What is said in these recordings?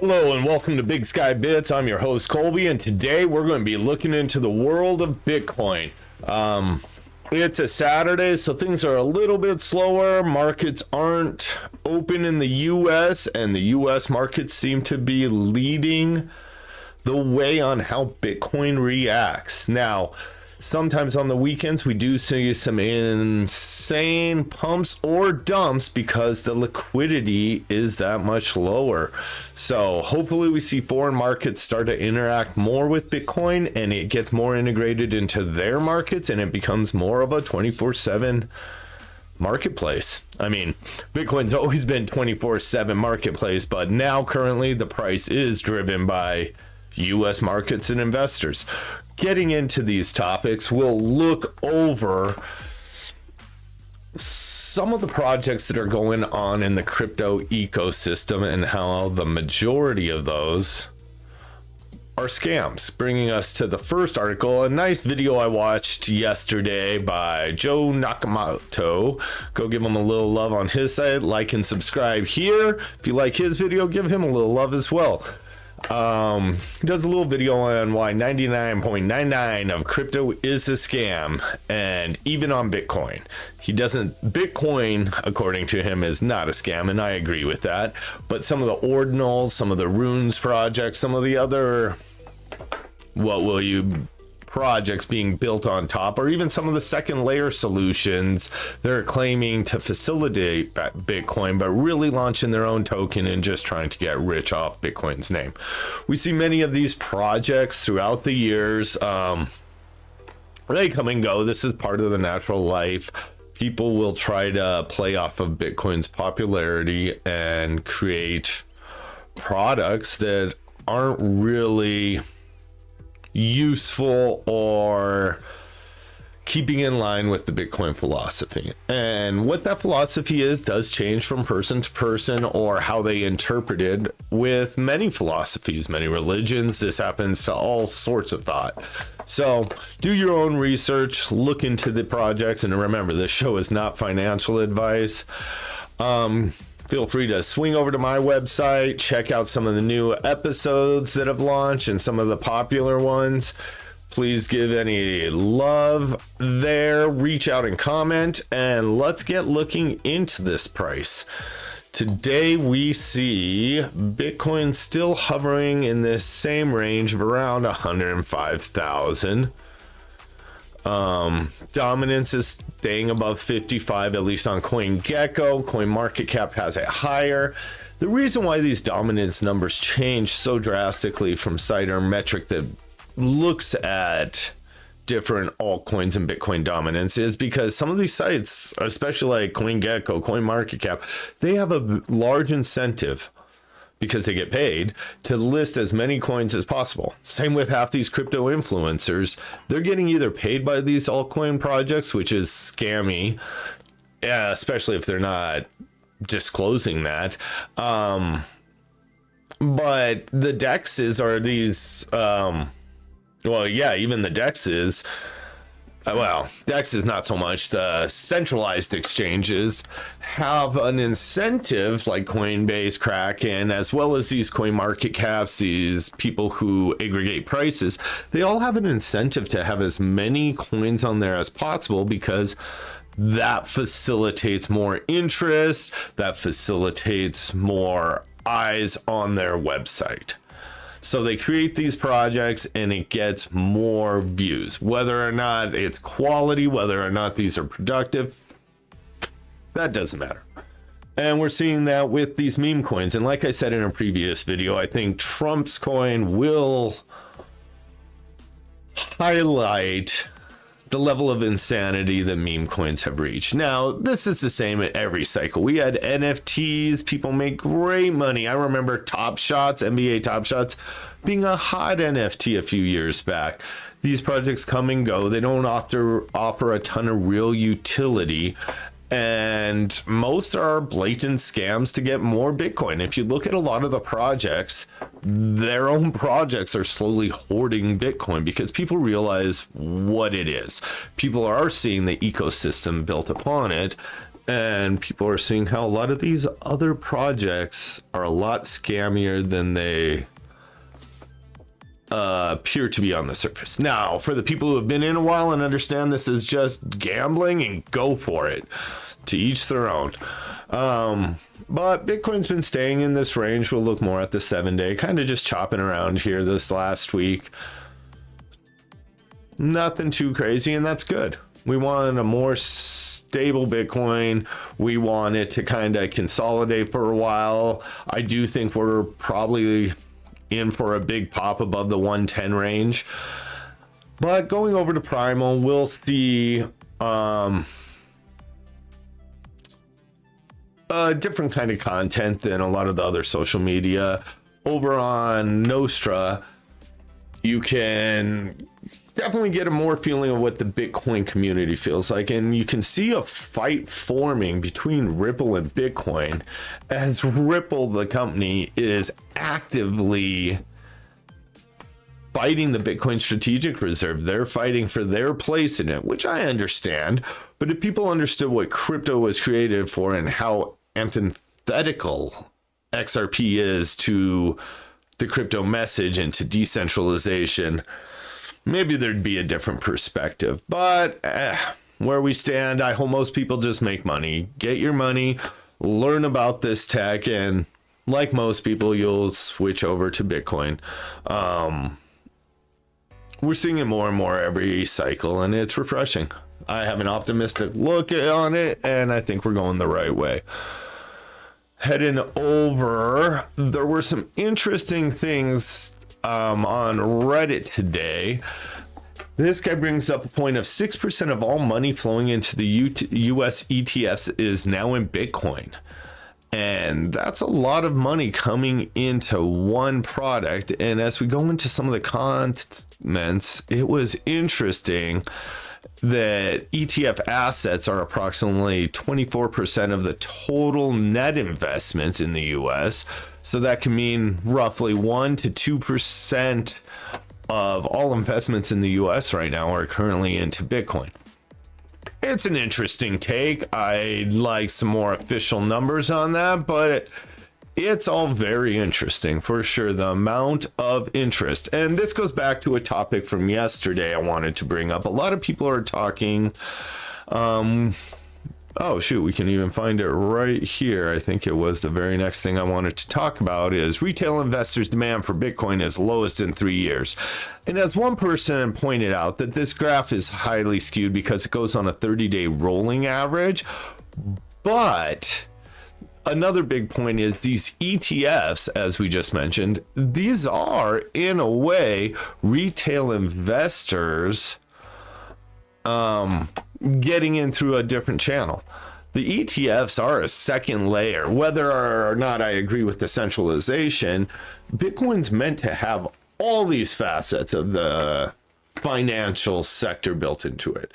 Hello and welcome to Bigskybits. I'm your host Colby, and today we're going to be looking into the world of Bitcoin. It's a Saturday, so things are a little bit slower. Markets aren't open in the US, and the US markets seem to be leading the way on how Bitcoin reacts. Now, sometimes on the weekends we do see some insane pumps or dumps because the liquidity is that much lower. So hopefully we see foreign markets start to interact more with Bitcoin, and it gets more integrated into their markets, and it becomes more of a 24/7 marketplace. I mean, Bitcoin's always been 24/7 marketplace, but now currently the price is driven by US markets and investors. Getting into these topics, we'll look over some of the projects that are going on in the crypto ecosystem and how the majority of those are scams. Bringing us to the first article, a nice video I watched yesterday by Joe Nakamoto. Go give him a little love on his site, like and subscribe here. If you like his video, give him a little love as well. He does a little video on why 99.99 of crypto is a scam, and even on Bitcoin. Bitcoin, according to him, is not a scam, and I agree with that. But some of the ordinals, some of the runes projects, some of the other projects being built on top, or even some of the second layer solutions they're claiming to facilitate Bitcoin, but really launching their own token and just trying to get rich off Bitcoin's name. We see many of these projects throughout the years. They come and go. This is part of the natural life. People will try to play off of Bitcoin's popularity and create products that aren't really useful or keeping in line with the Bitcoin philosophy. And what that philosophy is does change from person to person, or how they interpret it with many philosophies, many religions. This happens to all sorts of thought. So do your own research, look into the projects, and remember, this show is not financial advice. Feel free to swing over to my website, check out some of the new episodes that have launched and some of the popular ones. Please give any love there, reach out and comment, and let's get looking into this price. Today we see Bitcoin still hovering in this same range of around 105,000. Dominance is staying above 55, at least on CoinGecko. CoinMarketCap has it higher. The reason why these dominance numbers change so drastically from site or metric that looks at different altcoins and Bitcoin dominance is because some of these sites, especially like CoinGecko, CoinMarketCap, they have a large incentive, because they get paid, to list as many coins as possible. Same with half these crypto influencers. They're getting either paid by these altcoin projects, which is scammy, especially if they're not disclosing that. But the DEXs are these, even the DEXs, DEX is not so much. The centralized exchanges have an incentive, like Coinbase, Kraken, as well as these coin market caps, these people who aggregate prices. They all have an incentive to have as many coins on there as possible, because that facilitates more interest, that facilitates more eyes on their website. So they create these projects and it gets more views. Whether or not it's quality, whether or not these are productive, that doesn't matter. And we're seeing that with these meme coins. And like I said in a previous video, I think Trump's coin will highlight the level of insanity that meme coins have reached. Now, this is the same at every cycle. We had NFTs, people make great money. I remember Top Shots, NBA Top Shots, being a hot NFT a few years back. These projects come and go. They don't offer a ton of real utility. And most are blatant scams to get more Bitcoin. If you look at a lot of the projects, their own projects are slowly hoarding Bitcoin because people realize what it is. People are seeing the ecosystem built upon it, and people are seeing how a lot of these other projects are a lot scammier than they appear to be on the surface. Now, for the people who have been in a while and understand this is just gambling, and go for it. To each their own. But Bitcoin's been staying in this range. We'll look more at the 7-day, kind of just chopping around here this last week. Nothing too crazy, and that's good. We want a more stable Bitcoin. We want it to kind of consolidate for a while. I do think we're probably in for a big pop above the 110 range. But going over to Primal, we'll see a different kind of content than a lot of the other social media. Over on Nostra, you can definitely get a more feeling of what the Bitcoin community feels like, and you can see a fight forming between Ripple and Bitcoin, as Ripple, the company, is actively fighting the Bitcoin strategic reserve. They're fighting for their place in it, which I understand. But if people understood what crypto was created for and how antithetical XRP is to the crypto message and to decentralization, maybe there'd be a different perspective. But where we stand, I hope most people just make money. Get your money, learn about this tech, and like most people, you'll switch over to Bitcoin. We're seeing it more and more every cycle, and it's refreshing. I have an optimistic look on it, and I think we're going the right way. Heading over, there were some interesting things on Reddit today. This guy brings up a point of 6% of all money flowing into the US ETFs is now in Bitcoin. And that's a lot of money coming into one product. And as we go into some of the comments, it was interesting that ETF assets are approximately 24% of the total net investments in the US. So that can mean roughly 1 to 2% of all investments in the US right now are currently into Bitcoin. It's an interesting take. I'd like some more official numbers on that, but it's all very interesting for sure. The amount of interest. And this goes back to a topic from yesterday I wanted to bring up. A lot of people are talking, oh shoot, we can even find it right here. I think it was the very next thing I wanted to talk about is retail investors' demand for Bitcoin is lowest in 3 years. And as one person pointed out, that this graph is highly skewed because it goes on a 30-day rolling average. But another big point is these ETFs, as we just mentioned, these are in a way retail investors getting in through a different channel. The ETFs are a second layer. Whether or not I agree with the centralization, Bitcoin's meant to have all these facets of the financial sector built into it.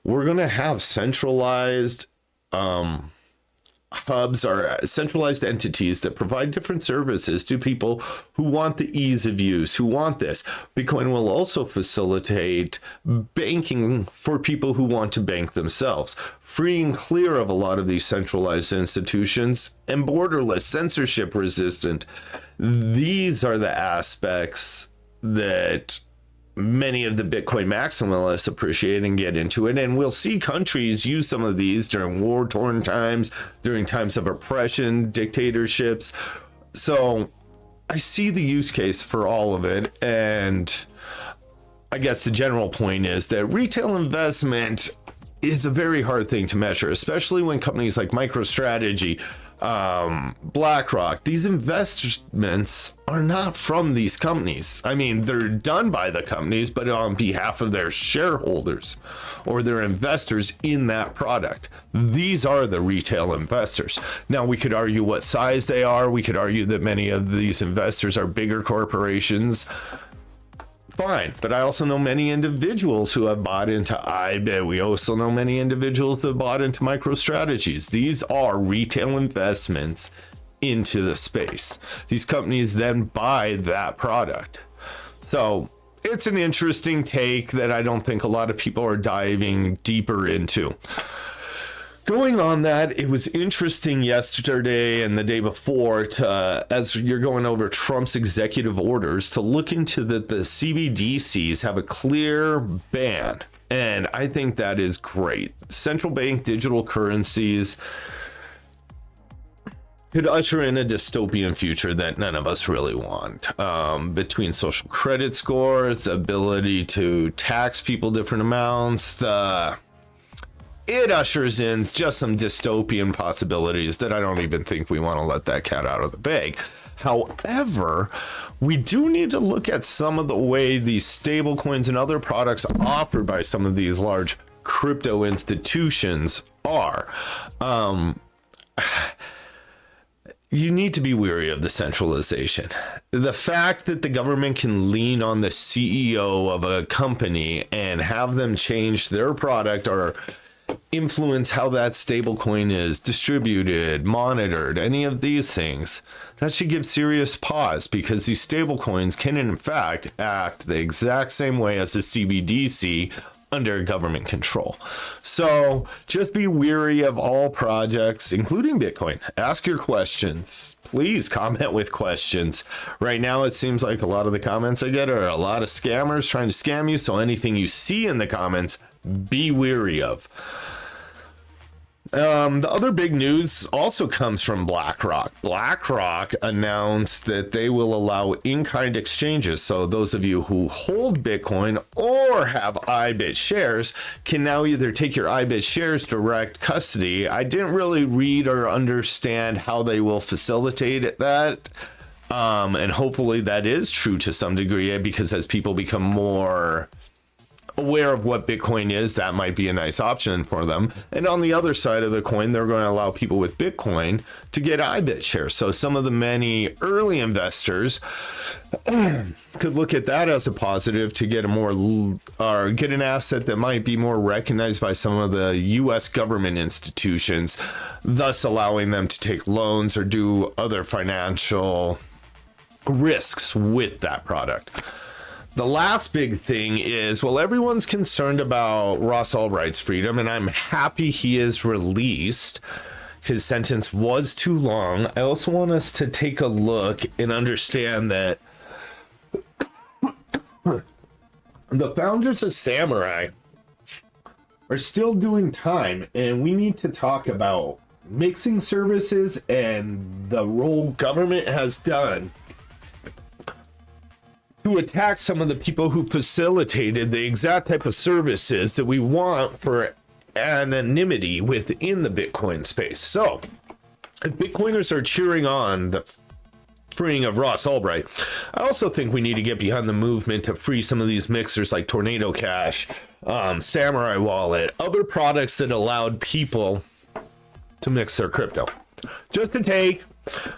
We're going to have centralized hubs, or centralized entities that provide different services to people who want the ease of use, who want this. Bitcoin will also facilitate banking for people who want to bank themselves, free and clear of a lot of these centralized institutions, and borderless, censorship resistant. These are the aspects that many of the Bitcoin maximalists appreciate and get into it. And we'll see countries use some of these during war-torn times, during times of oppression, dictatorships. So I see the use case for all of it. And I guess the general point is that retail investment is a very hard thing to measure, especially when companies like MicroStrategy, BlackRock, these investments are not from these companies. I mean, they're done by the companies, but on behalf of their shareholders or their investors in that product. These are the retail investors. Now, we could argue what size they are. We could argue that many of these investors are bigger corporations. Fine, but I also know many individuals who have bought into IBIT. We also know many individuals that bought into MicroStrategies. These are retail investments into the space. These companies then buy that product. So it's an interesting take that I don't think a lot of people are diving deeper into. going on that, it was interesting yesterday and the day before to, as you're going over Trump's executive orders, to look into that the CBDCs have a clear ban. And I think that is great. Central bank digital currencies could usher in a dystopian future that none of us really want. Between social credit scores, the ability to tax people different amounts, it ushers in just some dystopian possibilities that I don't even think we want to let that cat out of the bag. However, we do need to look at some of the way these stable coins and other products offered by some of these large crypto institutions are. You need to be wary of the centralization. The fact that the government can lean on the CEO of a company and have them change their product or influence how that stablecoin is distributed, monitored, any of these things, that should give serious pause, because these stablecoins can in fact act the exact same way as the CBDC under government control. So just be wary of all projects, including Bitcoin. Ask your questions. Please comment with questions. Right now, it seems like a lot of the comments I get are a lot of scammers trying to scam you. So anything you see in the comments, be wary of. The other big news also comes from BlackRock. BlackRock announced that they will allow in-kind exchanges. So those of you who hold Bitcoin or have IBIT shares can now either take your IBIT shares direct custody. I didn't really read or understand how they will facilitate that. And hopefully that is true to some degree, because as people become more aware of what Bitcoin is, that might be a nice option for them. And on the other side of the coin, they're going to allow people with Bitcoin to get IBIT shares. So some of the many early investors could look at that as a positive to get a more, or get an asset that might be more recognized by some of the US government institutions, thus allowing them to take loans or do other financial risks with that product. The last big thing is, well, everyone's concerned about Ross Ulbricht's freedom, and I'm happy he is released. His sentence was too long. I also want us to take a look and understand that the founders of Samurai are still doing time, and we need to talk about mixing services and the role government has done to attack some of the people who facilitated the exact type of services that we want for anonymity within the Bitcoin space. So if Bitcoiners are cheering on the freeing of Ross Ulbricht, I also think we need to get behind the movement to free some of these mixers like Tornado Cash, Samurai Wallet, other products that allowed people to mix their crypto. Just a take.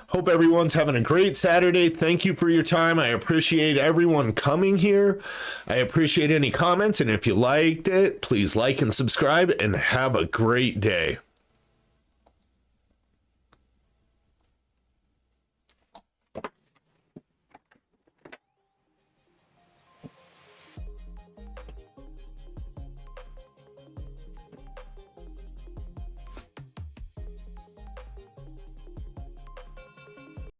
Hope everyone's having a great Saturday. Thank you for your time. I appreciate everyone coming here. I appreciate any comments. And if you liked it, please like and subscribe and have a great day.